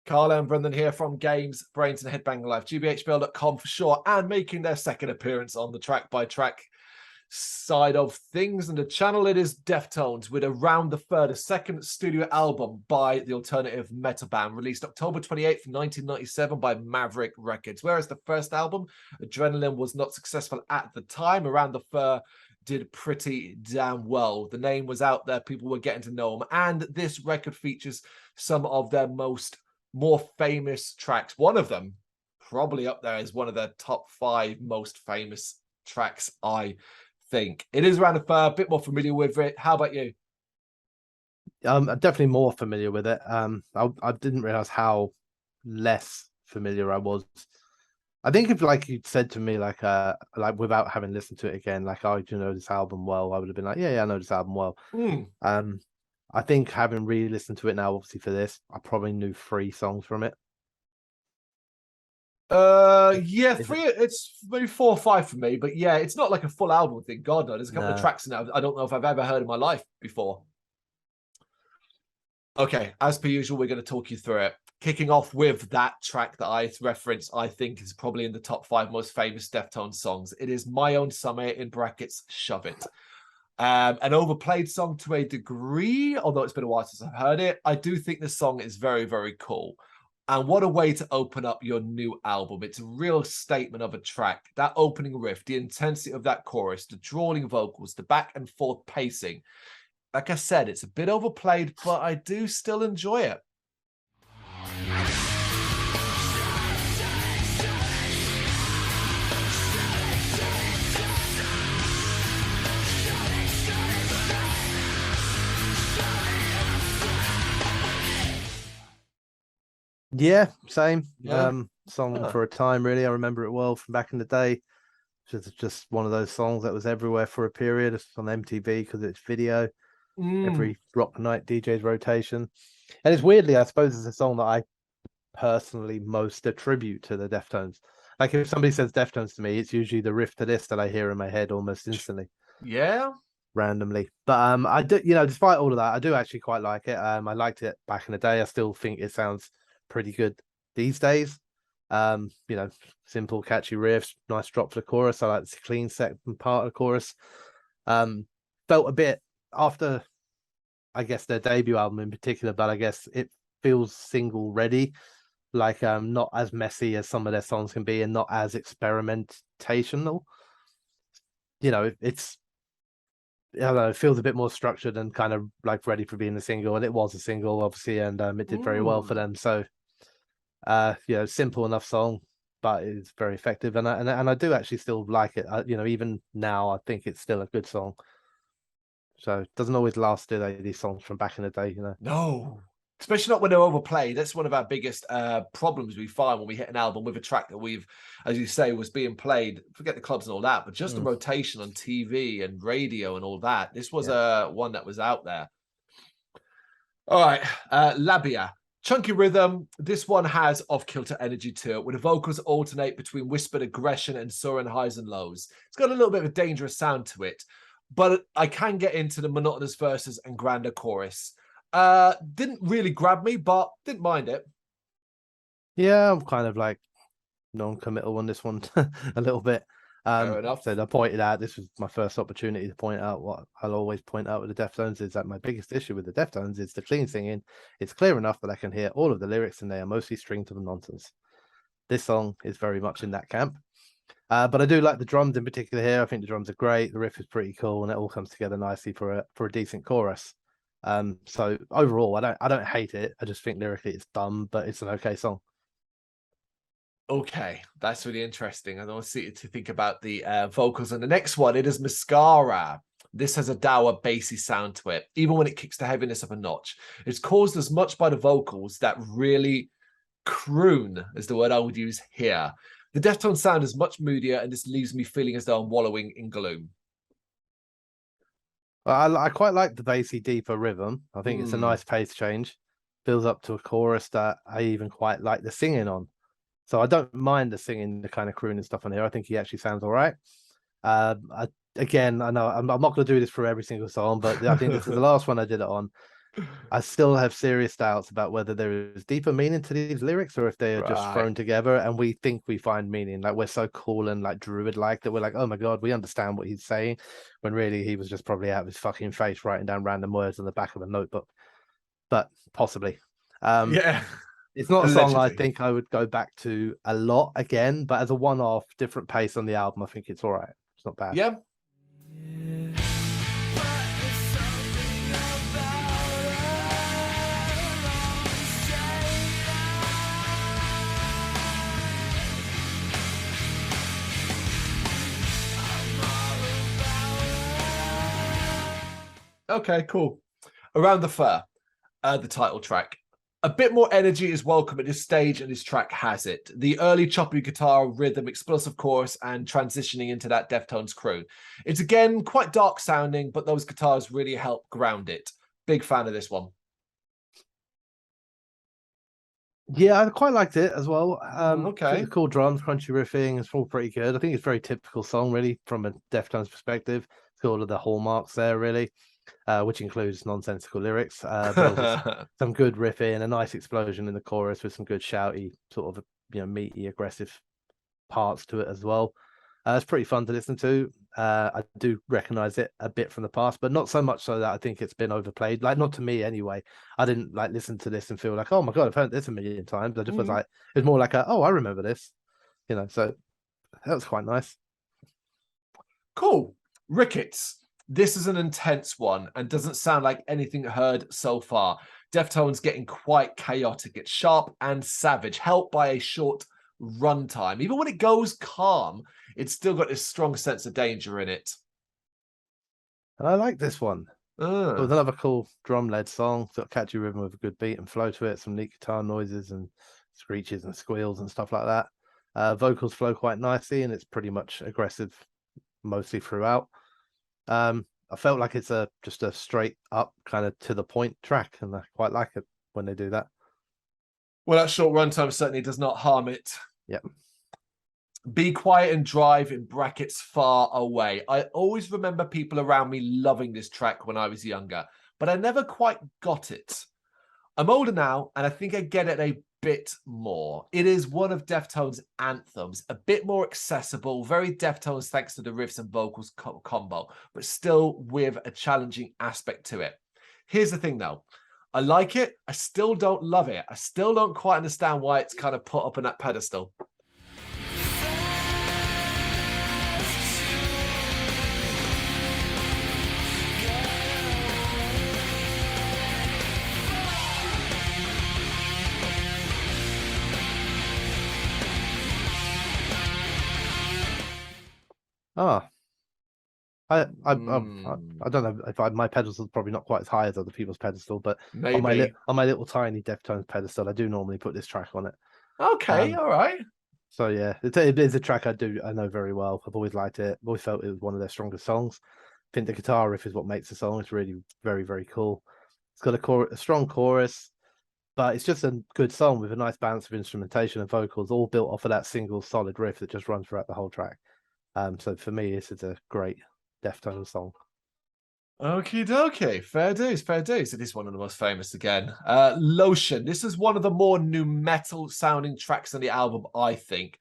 Carl and Brendan here from Brrraains A Head-Banging Life, gbhblofficial for sure, and making their second appearance on the track-by-track side of things. And the channel, it is Deftones with Around the Fur, the second studio album by the alternative metal band, released October 28th, 1997 by Maverick Records. Whereas the first album, Adrenaline, was not successful at the time, Around the Fur did pretty damn well. The name was out there, people were getting to know them, and this record features some of their more famous tracks. One of them probably up there is one of their top 5 most famous tracks, I think. It is Around the Fur, a bit more familiar with it. How about you? I'm definitely more familiar with it. I didn't realize how less familiar I was. I think if like you'd said to me like without having listened to it again, like, oh, do you know this album well, I would have been like, yeah, I know this album well. I think having really listened to it now, obviously for this, I probably knew 3 songs from it. Yeah, 3. It's maybe 4 or 5 for me, but yeah, it's not like a full album thing. God, no, there's a couple of tracks in there I don't know if I've ever heard in my life before. Okay, as per usual, we're going to talk you through it. Kicking off with that track that I referenced, I think is probably in the top 5 most famous Deftones songs. It is My Own Summer, in brackets, Shove It. An overplayed song to a degree, although it's been a while since I've heard it. I do think this song is very, very cool. And what a way to open up your new album. It's a real statement of a track. That opening riff, the intensity of that chorus, the drawling vocals, the back and forth pacing. Like I said, it's a bit overplayed, but I do still enjoy it. Yeah, same. Yeah. Song for a time, really. I remember it well from back in the day. It's just one of those songs that was everywhere for a period. It's on MTV because it's video. Every rock night DJ's rotation. And it's weirdly, I suppose, it's a song that I personally most attribute to the Deftones. Like if somebody says Deftones to me, it's usually the riff to this that I hear in my head almost instantly. Yeah. Randomly. But I do, despite all of that, I do actually quite like it. I liked it back in the day. I still think it sounds pretty good these days. Simple, catchy riffs, nice drop for the chorus. I like the clean second part of the chorus. Felt a bit after, I guess, their debut album in particular, but I guess it feels single ready, like not as messy as some of their songs can be and not as experimentational. It's, I don't know, it feels a bit more structured and kind of like ready for being a single, and it was a single obviously, and it did very well for them. So simple enough song, but it's very effective, and I do actually still like it. Even now I think it's still a good song. So it doesn't always last, do they, these songs from back in the day, No, especially not when they're overplayed. That's one of our biggest problems we find when we hit an album with a track that we've, as you say, was being played, forget the clubs and all that, but just the rotation on TV and radio and all that. This was one that was out there. All right, Labia. Chunky rhythm. This one has off-kilter energy to it, where the vocals alternate between whispered aggression and soaring highs and lows. It's got a little bit of a dangerous sound to it, but I can get into the monotonous verses and grander chorus. Didn't really grab me, but didn't mind it. Yeah, I'm kind of like non-committal on this one a little bit. Fair enough. So I pointed out, this was my first opportunity to point out what I'll always point out with the Deftones, is that my biggest issue with the Deftones is the clean singing. It's clear enough that I can hear all of the lyrics and they are mostly stringed to the nonsense. This song is very much in that camp. But I do like the drums in particular here. I think the drums are great. The riff is pretty cool, and it all comes together nicely for a decent chorus. So overall, I don't hate it. I just think lyrically it's dumb, but it's an okay song. Okay, that's really interesting. I want to see to think about the vocals on the next one. It is Mascara. This has a dour, bassy sound to it, even when it kicks the heaviness up a notch. It's caused as much by the vocals that really croon, is the word I would use here. The Deftones sound is much moodier, and this leaves me feeling as though I'm wallowing in gloom. Well, I quite like the bassy, deeper rhythm. I think it's a nice pace change. Builds up to a chorus that I even quite like the singing on. So I don't mind the singing, the kind of crooning stuff on here. I think he actually sounds all right. Again, I know I'm not going to do this for every single song, but I think this is the last one I did it on. I still have serious doubts about whether there is deeper meaning to these lyrics or if they are just Right. thrown together and we think we find meaning. Like we're so cool and like druid-like that we're like, oh my God, we understand what he's saying, when really he was just probably out of his fucking face writing down random words on the back of a notebook. But possibly. Yeah. It's not a song I Allegedly. think I would go back to a lot again, but as a one-off, different pace on the album, I think it's all right. It's not bad. Yeah. Okay, cool. Around the Fur, the title track. A bit more energy is welcome at this stage, and this track has it. The early choppy guitar, rhythm, explosive chorus, and transitioning into that Deftones crew. It's again quite dark sounding, but those guitars really help ground it. Big fan of this one. Yeah, I quite liked it as well. Okay. The cool drums, crunchy riffing, it's all pretty good. I think it's a very typical song, really, from a Deftones perspective. It's got all of the hallmarks there, really, which includes nonsensical lyrics, but also some good riffing, a nice explosion in the chorus with some good shouty, sort of, meaty, aggressive parts to it as well. It's pretty fun to listen to. I do recognize it a bit from the past, but not so much so that I think it's been overplayed. Like, not to me anyway. I didn't like listen to this and feel like, oh my God, I've heard this a million times. I just was like, it was more like, oh, I remember this, so that was quite nice. Cool. Rickets. This is an intense one and doesn't sound like anything heard so far. Deftones getting quite chaotic. It's sharp and savage, helped by a short runtime. Even when it goes calm, it's still got this strong sense of danger in it. And I like this one. It was another cool drum-led song. It's got a catchy rhythm with a good beat and flow to it. Some neat guitar noises and screeches and squeals and stuff like that. Vocals flow quite nicely, and it's pretty much aggressive mostly throughout. I felt like it's just a straight up kind of to the point track, and I quite like it when they do that. Well, that short runtime certainly does not harm it. Yep. Be quiet and drive in brackets far away. I always remember people around me loving this track when I was younger, but I never quite got it. I'm older now, and I think I get it a bit more. It is one of Deftones' anthems, a bit more accessible, very Deftones thanks to the riffs and vocals combo, but still with a challenging aspect to it. Here's the thing though. I like it. I still don't love it. I still don't quite understand why it's kind of put up on that pedestal. Ah, I don't know if my pedestal's probably not quite as high as other people's pedestal, but on Maybe. my little tiny Deftones pedestal, I do normally put this track on it. Okay, all right. So yeah, it is a track I know very well. I've always liked it. I've always felt it was one of their strongest songs. I think the guitar riff is what makes the song. It's really very, very cool. It's got a strong chorus, but it's just a good song with a nice balance of instrumentation and vocals, all built off of that single solid riff that just runs throughout the whole track. So for me, this is a great Deftones song. Okie dokie. Fair dues, fair dues. It is one of the most famous again. Lotion. This is one of the more nu metal sounding tracks on the album, I think.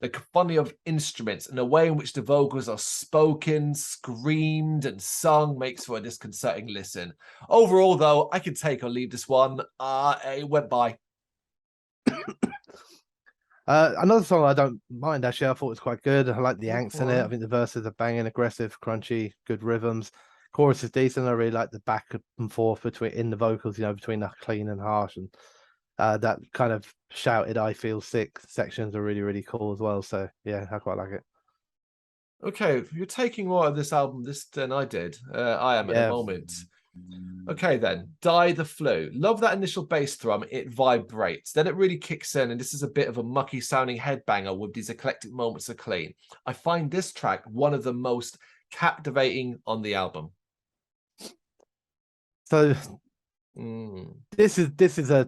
The cacophony of instruments and the way in which the vocals are spoken, screamed, and sung makes for a disconcerting listen. Overall, though, I can take or leave this one. It went by. Another song I don't mind, actually. I thought it was quite good. I like the angst in it. I think the verses are banging, aggressive, crunchy, good rhythms. Chorus is decent. I really like the back and forth in the vocals, between the clean and harsh, and that kind of shouted "I feel sick" sections are really, really cool as well. So yeah, I quite like it. Okay, you're taking more of this album than I did. I am at the moment. Okay, then. Die the Flu. Love that initial bass drum. It vibrates. Then it really kicks in, and this is a bit of a mucky sounding headbanger with these eclectic moments of clean. I find this track one of the most captivating on the album. So this is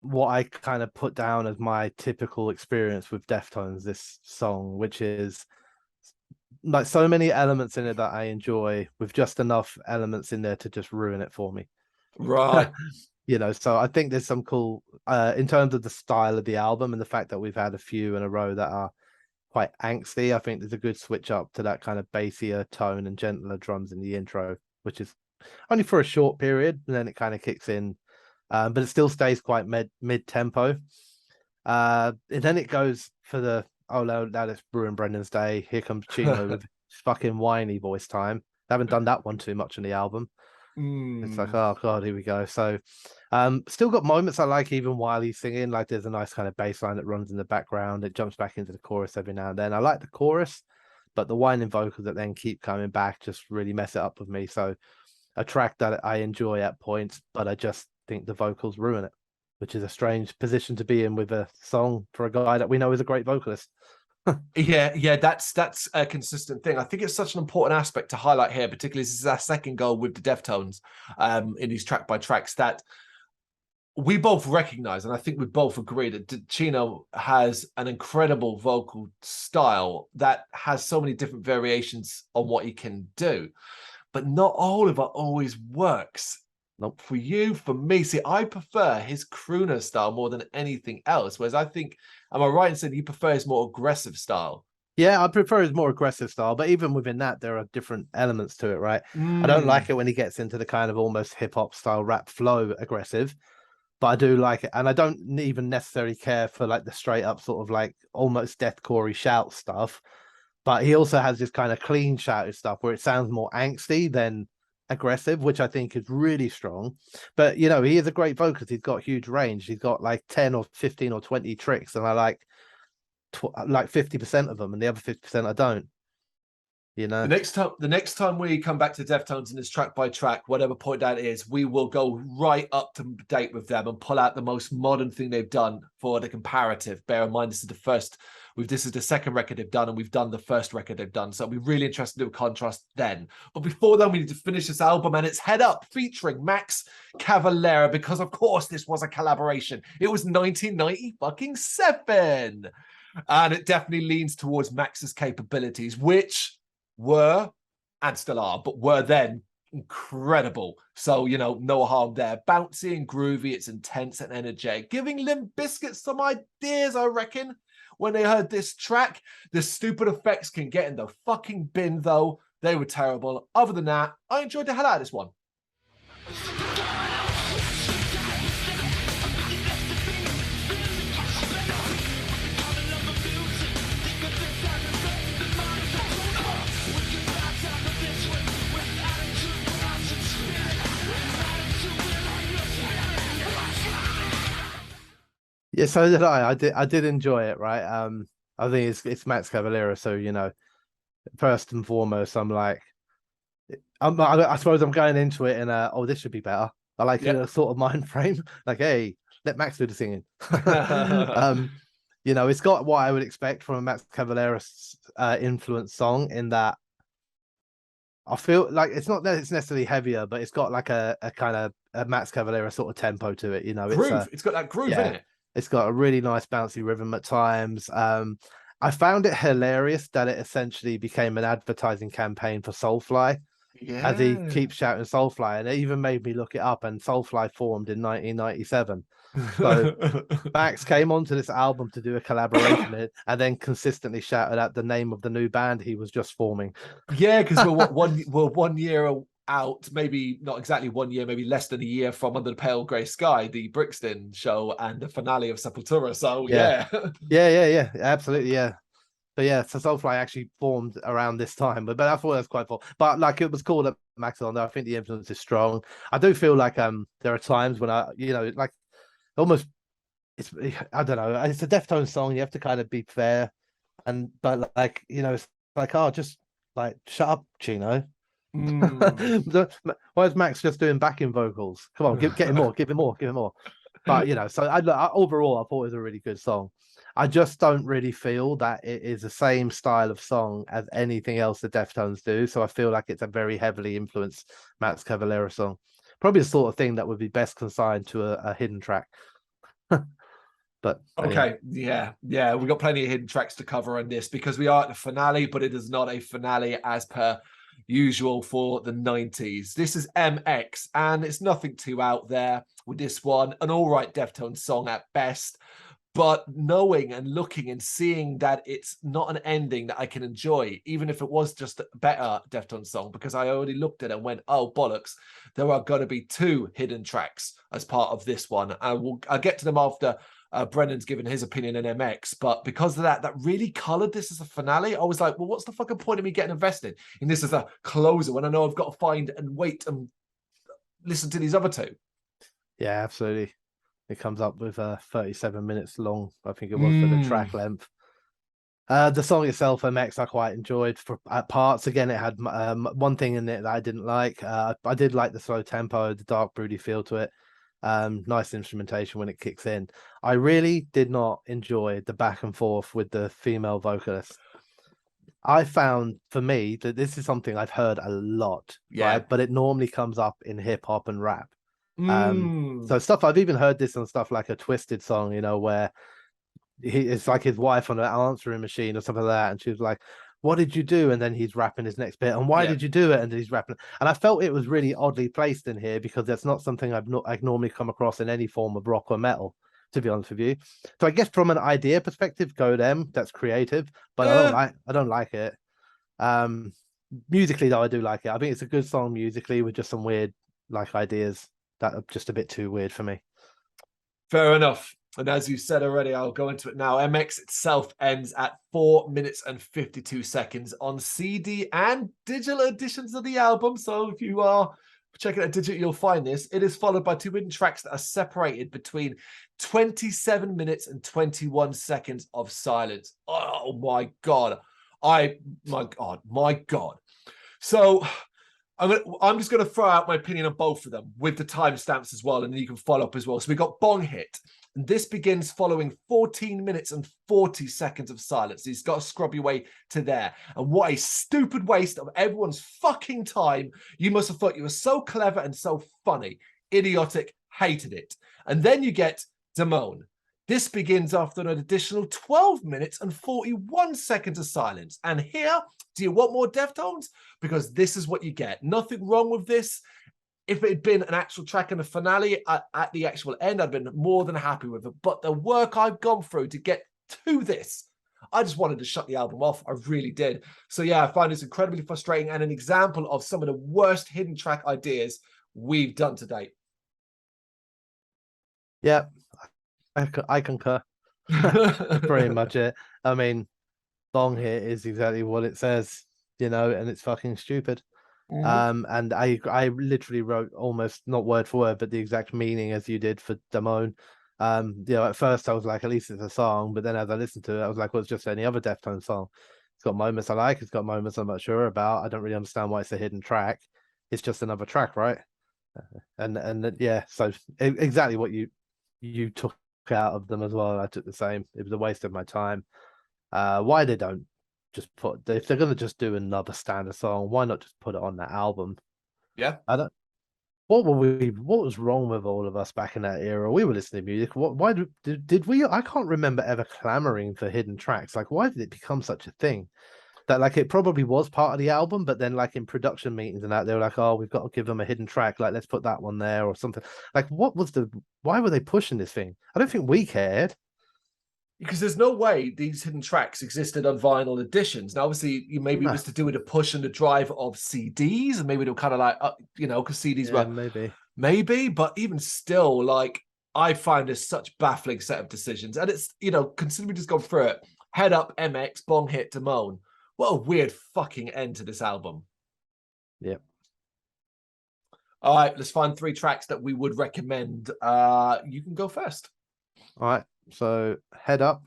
what I kind of put down as my typical experience with Deftones, this song, which is like so many elements in it that I enjoy with just enough elements in there to just ruin it for me. Right. You know, so I think there's some cool in terms of the style of the album and the fact that we've had a few in a row that are quite angsty. I think there's a good switch up to that kind of bassier tone and gentler drums in the intro, which is only for a short period, and then it kind of kicks in. But it still stays quite mid tempo. And then it goes for the now it's Brrraains Day. Here comes Chino with fucking whiny voice time. They haven't done that one too much on the album. It's like, oh god, here we go. So still got moments I like even while he's singing. Like there's a nice kind of bass line that runs in the background. It jumps back into the chorus every now and then. I like the chorus, but the whining vocals that then keep coming back just really mess it up with me. So a track that I enjoy at points, but I just think the vocals ruin it, which is a strange position to be in with a song for a guy that we know is a great vocalist. Yeah, that's a consistent thing. I think it's such an important aspect to highlight here, particularly this is our second goal with the Deftones in these track by tracks, that we both recognize, and I think we both agree, that Chino has an incredible vocal style that has so many different variations on what he can do, but not all of it always works. Nope. For you, for me, see, I prefer his crooner style more than anything else. Whereas I think, am I right in saying you prefer his more aggressive style? Yeah, I prefer his more aggressive style, but even within that, there are different elements to it, right? I don't like it when he gets into the kind of almost hip hop style rap flow aggressive, but I do like it. And I don't even necessarily care for like the straight up sort of like almost deathcore shout stuff. But he also has this kind of clean shouted stuff where it sounds more angsty than aggressive, which I think is really strong. But you know, he is a great vocalist. He's got huge range. He's got like 10 or 15 or 20 tricks, and I like 50% of them, and the other 50% I don't. You know, The next time we come back to Deftones in this track by track, whatever point that is, we will go right up to date with them and pull out the most modern thing they've done for the comparative. Bear in mind, this is the second record they've done, and we've done the first record they've done. So it'll be really interesting to do a contrast then. But before then, we need to finish this album, and it's Head Up featuring Max Cavalera, because of course this was a collaboration. It was 1997, and it definitely leans towards Max's capabilities, which were and still are, but were then incredible. So, you know, no harm there. Bouncy and groovy, it's intense and energetic, giving Limp Bizkit some ideas, I reckon, when they heard this track. The stupid effects can get in the fucking bin, though. They were terrible. Other than that, I enjoyed the hell out of this one. yeah, so did I. I did enjoy it, right? I think it's Max Cavalera, so you know, first and foremost, I suppose I'm going into it in a, oh, this should be better. I like in a sort of mind frame, like, hey, let Max do the singing. You know, it's got what I would expect from a Max Cavalera influence song, in that I feel like it's not that it's necessarily heavier, but it's got like a kind of a Max Cavalera sort of tempo to it. You know, groove. It's got that groove in it. It's got a really nice bouncy rhythm at times. I found it hilarious that it essentially became an advertising campaign for Soulfly, as he keeps shouting Soulfly, and it even made me look it up. And Soulfly formed in 1997. So Max came onto this album to do a collaboration and then consistently shouted out the name of the new band he was just forming. Yeah, because we're 1 year out, maybe not exactly 1 year, maybe less than a year from Under the Pale Grey Sky, the Brixton show, and the finale of Sepultura. So yeah, absolutely, yeah. But yeah, so Soulfly actually formed around this time, but I thought that's quite cool. But like, it was cool that Max on there. I think the influence is strong. I do feel like there are times when I, you know, like almost I don't know, it's a Deftones song. You have to kind of be fair, but like, you know, it's like, oh, just like shut up, Chino. Why is Max just doing backing vocals? Come on, get him more, give him more. But you know, so overall, I thought it was a really good song. I just don't really feel that it is the same style of song as anything else the Deftones do. So I feel like it's a very heavily influenced Max Cavalera song. Probably the sort of thing that would be best consigned to a hidden track. But okay, yeah, we've got plenty of hidden tracks to cover on this, because we are at the finale, but it is not a finale as per usual for the 90s. This is MX, and it's nothing too out there with this one. An all right Deftones song at best, but knowing and looking and seeing that it's not an ending that I can enjoy, even if it was just a better Deftones song, because I already looked at it and went, oh, bollocks, there are going to be 2 hidden tracks as part of this one. I'll get to them after Brennan's given his opinion in MX, but because of that really coloured this as a finale. I was like, well, what's the fucking point of me getting invested in this as a closer when I know I've got to find and wait and listen to these other 2? Yeah, absolutely. It comes up with 37 minutes long, I think it was, for the track length. The song itself, MX, I quite enjoyed for at parts. Again, it had one thing in it that I didn't like. I did like the slow tempo, the dark, broody feel to it. Nice instrumentation when it kicks in. I really did not enjoy the back and forth with the female vocalist. I found, for me, that this is something I've heard a lot, right? But it normally comes up in hip hop and rap. So stuff I've even heard this on stuff like a Twisted song, you know, where it's like his wife on an answering machine or something like that, and she was like, what did you do? And then he's rapping his next bit, and why did you do it? And he's rapping, and I felt it was really oddly placed in here because that's not something I've normally come across in any form of rock or metal, to be honest with you. So I guess from an idea perspective, go them, that's creative, but I don't like it. Musically though, I do like it. I think it's a good song musically with just some weird like ideas that are just a bit too weird for me. Fair enough. And as you said already, I'll go into it now. MX itself ends at 4 minutes and 52 seconds on CD and digital editions of the album. So if you are checking out digital, you'll find this. It is followed by 2 hidden tracks that are separated between 27 minutes and 21 seconds of silence. Oh my God. My God. So I'm just going to throw out my opinion on both of them with the timestamps as well, and then you can follow up as well. So we got Bong Hit, and this begins following 14 minutes and 40 seconds of silence. He's got to scrub your way to there. And what a stupid waste of everyone's fucking time. You must have thought you were so clever and so funny. Idiotic, hated it. And then you get Damone. This begins after an additional 12 minutes and 41 seconds of silence. And here, do you want more Deftones? Because this is what you get. Nothing wrong with this. If it had been an actual track in the finale at the actual end, I'd been more than happy with it. But the work I've gone through to get to this, I just wanted to shut the album off. I really did. So yeah, I find this incredibly frustrating and an example of some of the worst hidden track ideas we've done to date. Yeah, I concur. Pretty much it. I mean, Bong Hit is exactly what it says, you know, and it's fucking stupid. And I literally wrote almost not word for word, but the exact meaning as you did for Damone. You know, at first I was like, at least it's a song, but then as I listened to it, I was like, well, it's just any other Deftones song. It's got moments I like, it's got moments I'm not sure about. I don't really understand why it's a hidden track. It's just another track, right? And yeah, so exactly what you took out of them as well. I took the same. It was a waste of my time. Why they don't just put, if they're gonna just do another standard song, why not just put it on that album? Yeah. I don't. What was wrong with all of us back in that era? We were listening to music. Why did we? I can't remember ever clamoring for hidden tracks. Like, why did it become such a thing? That like it probably was part of the album, but then like in production meetings and that, they were like, oh, we've got to give them a hidden track. Like, let's put that one there or something. Like, why were they pushing this thing? I don't think we cared. Because there's no way these hidden tracks existed on vinyl editions. Now, obviously, maybe it was to do with the push and the drive of CDs, and maybe they were kind of like, you know, because CDs were maybe, but even still, like, I find this such baffling set of decisions. And it's, you know, considering we just gone through it, Head Up, MX, Bong Hit, Damone. What a weird fucking end to this album. Yep. All right, let's find 3 tracks that we would recommend. You can go first. All right. So Head Up,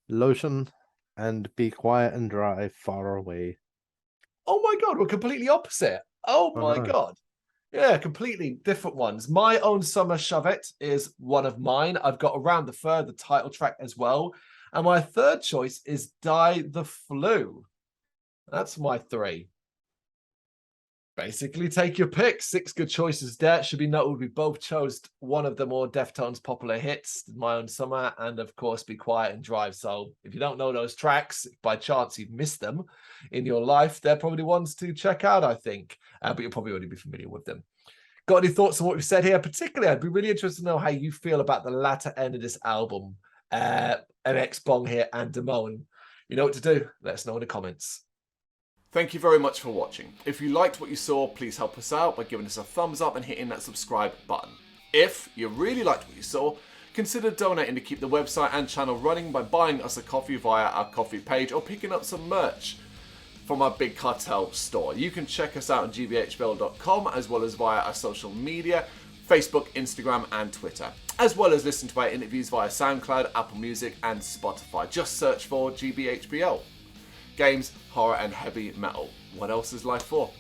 Lotion, and Be Quiet and Dry, Far Away. Oh my God, we're completely opposite. Oh my God. Yeah, completely different ones. My Own Summer Shove It is one of mine. I've got Around the Fur, the title track as well. And my third choice is Die the Flu. That's my 3. Basically, take your pick. 6 good choices there. Should be noted we both chose one of the more Deftones popular hits, My Own Summer, and of course, Be Quiet and Drive. So if you don't know those tracks, if by chance you've missed them in your life, they're probably ones to check out, I think. But you'll probably already be familiar with them. Got any thoughts on what we've said here? Particularly, I'd be really interested to know how you feel about the latter end of this album. MX Bong here and Damone. You know what to do. Let us know in the comments. Thank you very much for watching. If you liked what you saw, please help us out by giving us a thumbs up and hitting that subscribe button. If you really liked what you saw, consider donating to keep the website and channel running by buying us a coffee via our coffee page or picking up some merch from our Big Cartel store. You can check us out on gbhbl.com as well as via our social media, Facebook, Instagram and Twitter, as well as listen to our interviews via SoundCloud, Apple Music and Spotify. Just search for GBHBL. Games, horror and heavy metal. What else is life for?